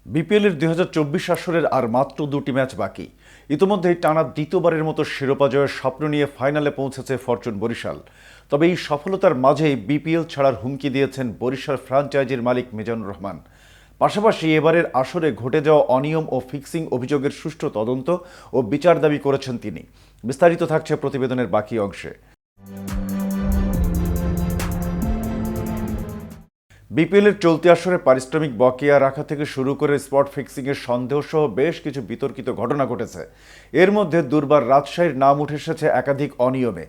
বিপিএলের ২০২৪ আসরের আর মাত্র দুটি ম্যাচ বাকি। ইতোমধ্যেই টানা দ্বিতীয়বারের মতো শিরোপা জয়ের স্বপ্ন নিয়ে ফাইনালে পৌঁছেছে ফরচুন বরিশাল। তবে এই সফলতার মাঝেই বিপিএল ছাড়ার হুমকি দিয়েছেন বরিশাল ফ্র্যাঞ্চাইজির মালিক মিজানুর রহমান। পাশাপাশি এবারের আসরে ঘটে যাওয়া অনিয়ম ও ফিক্সিং অভিযোগের সুষ্ঠু তদন্ত ও বিচার দাবি করেছেন তিনি। বিস্তারিত থাকছে প্রতিবেদনের বাকি অংশে। বিপিএলের চলতি আসরে পারিশ্রমিক বকেয়া রাখা থেকে শুরু করে স্পট ফিক্সিংয়ের সন্দেহ সহ বেশ কিছু বিতর্কিত ঘটনা ঘটেছে। এর মধ্যে দুর্বার রাজশাহীর নাম উঠে এসেছে একাধিক অনিয়মে।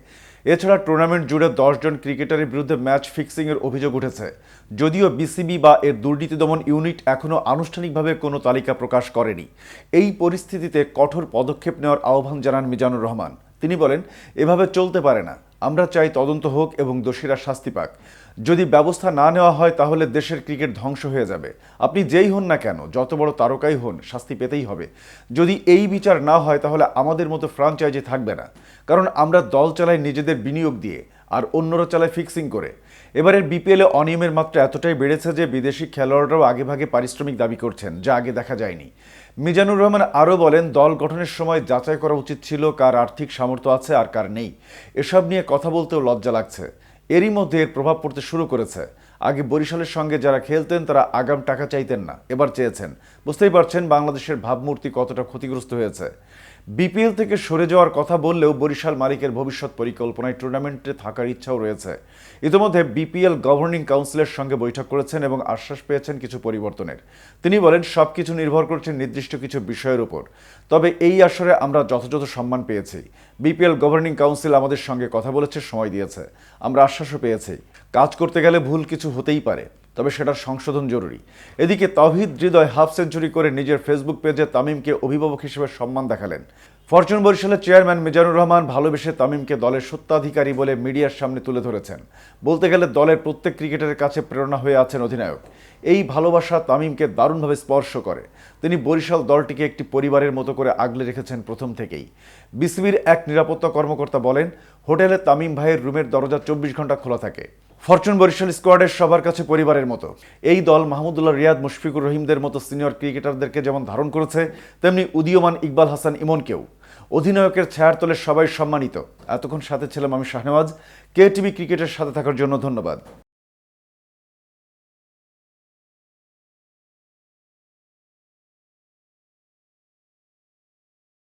এছাড়া টুর্নামেন্ট জুড়ে ১০ জন ক্রিকেটারের বিরুদ্ধে ম্যাচ ফিক্সিংয়ের অভিযোগ উঠেছে। যদিও বিসিবি বা এর দুর্নীতি দমন ইউনিট এখনও আনুষ্ঠানিকভাবে কোনো তালিকা প্রকাশ করেনি। এই পরিস্থিতিতে কঠোর পদক্ষেপ নেওয়ার আহ্বান জানান মিজানুর রহমান। তিনি বলেন, এভাবে চলতে পারে না। আমরা চাই তদন্ত হোক এবং দোষীরা শাস্তি পাক। যদি ব্যবস্থা না নেওয়া হয় তাহলে দেশের ক্রিকেট ধ্বংস হয়ে যাবে। আপনি যেই হন না কেন, যত বড় তারকাই হন, শাস্তি পেতেই হবে। যদি এই বিচার না হয় তাহলে আমাদের মতো ফ্র্যাঞ্চাইজি থাকবে না। কারণ আমরা দল চালাই নিজেদের বিনিয়োগ দিয়ে, আর অন্যরা চালায় ফিক্সিং করে। এবারের বিপিএলে অনিয়মের মাত্রা এতটাই বেড়েছে যে বিদেশি খেলোয়াড়রাও আগেভাগে পারিশ্রমিক দাবি করছেন, যা আগে দেখা যায়নি। মিজানুর রহমান আরও বলেন, দল গঠনের সময় যাচাই করা উচিত ছিল কার আর্থিক সামর্থ্য আছে আর কার নেই। এসব নিয়ে কথা বলতেও লজ্জা লাগছে। এরই মধ্যে এর প্রভাব পড়তে শুরু করেছে। আগে বরিশালের সঙ্গে যারা খেলতেন তারা আগাম টাকা চাইতেন না, এবার চেয়েছেন। বুঝতেই পারছেন বাংলাদেশের ভাবমূর্তি কতটা ক্ষতিগ্রস্ত হয়েছে। বিপিএল থেকে সরে যাওয়ার কথা বললেও বরিশাল মালিকের ভবিষ্যৎ পরিকল্পনায় টুর্নামেন্টে থাকার ইচ্ছাও রয়েছে। ইতিমধ্যে বিপিএল গভর্নিং কাউন্সিলের সঙ্গে বৈঠক করেছেন এবং আশ্বাস পেয়েছেন কিছু পরিবর্তনের। তিনি বলেন, সবকিছু নির্ভর করছে নির্দিষ্ট কিছু বিষয়ের উপর। তবে এই আসরে আমরা যথাযথ সম্মান পেয়েছি। বিপিএল গভর্নিং কাউন্সিল আমাদের সঙ্গে কথা বলেছে, সময় দিয়েছে। আমরা আশ্বাসও পেয়েছি। কাজ করতে গেলে ভুল কিছু হতেই পারে, তবে সেটার সংশোধন জরুরি। এদিকে তাওহিদ হৃদয় হাফ সেঞ্চুরি করে নিজের ফেসবুক পেজে তামিমকে অভিভাবক হিসেবে সম্মান দেখালেন। ফরচুন বরিশালের চেয়ারম্যান মিজানুর রহমান ভালোবেসে তামিমকে দলের সত্ত্বাধিকারী বলে মিডিয়ার সামনে তুলে ধরেছেন। বলতে গেলে দলের প্রত্যেক ক্রিকেটারের কাছে প্রেরণা হয়ে আছেন অধিনায়ক। এই ভালোবাসা তামিমকে দারুণভাবে স্পর্শ করে। তিনি বরিশাল দলটিকে একটি পরিবারের মতো করে আগলে রেখেছেন প্রথম থেকেই। বিসিবির এক নিরাপত্তা কর্মকর্তা বলেন, হোটেলে তামিম ভাইয়ের রুমের দরজা ২৪ ঘন্টা খোলা থাকে। ফরচুন বরিশাল স্কোয়াডের সবার কাছে পরিবারের মতো। এই দল মাহমুদুল্লাহ রিয়াদ, মুশফিকুর রহিমদের মতো সিনিয়র ক্রিকেটারদেরকে যেমন ধারণ করেছে, তেমনি উদীয়মান ইকবাল হাসান ইমনকেও। অধিনায়কের ছায়ার তলে সবাই সম্মানিত। এতক্ষণ সাথে ছিলাম আমি শাহনেওয়াজ। কে টিভি ক্রিকেটের সাথে থাকার জন্য ধন্যবাদ।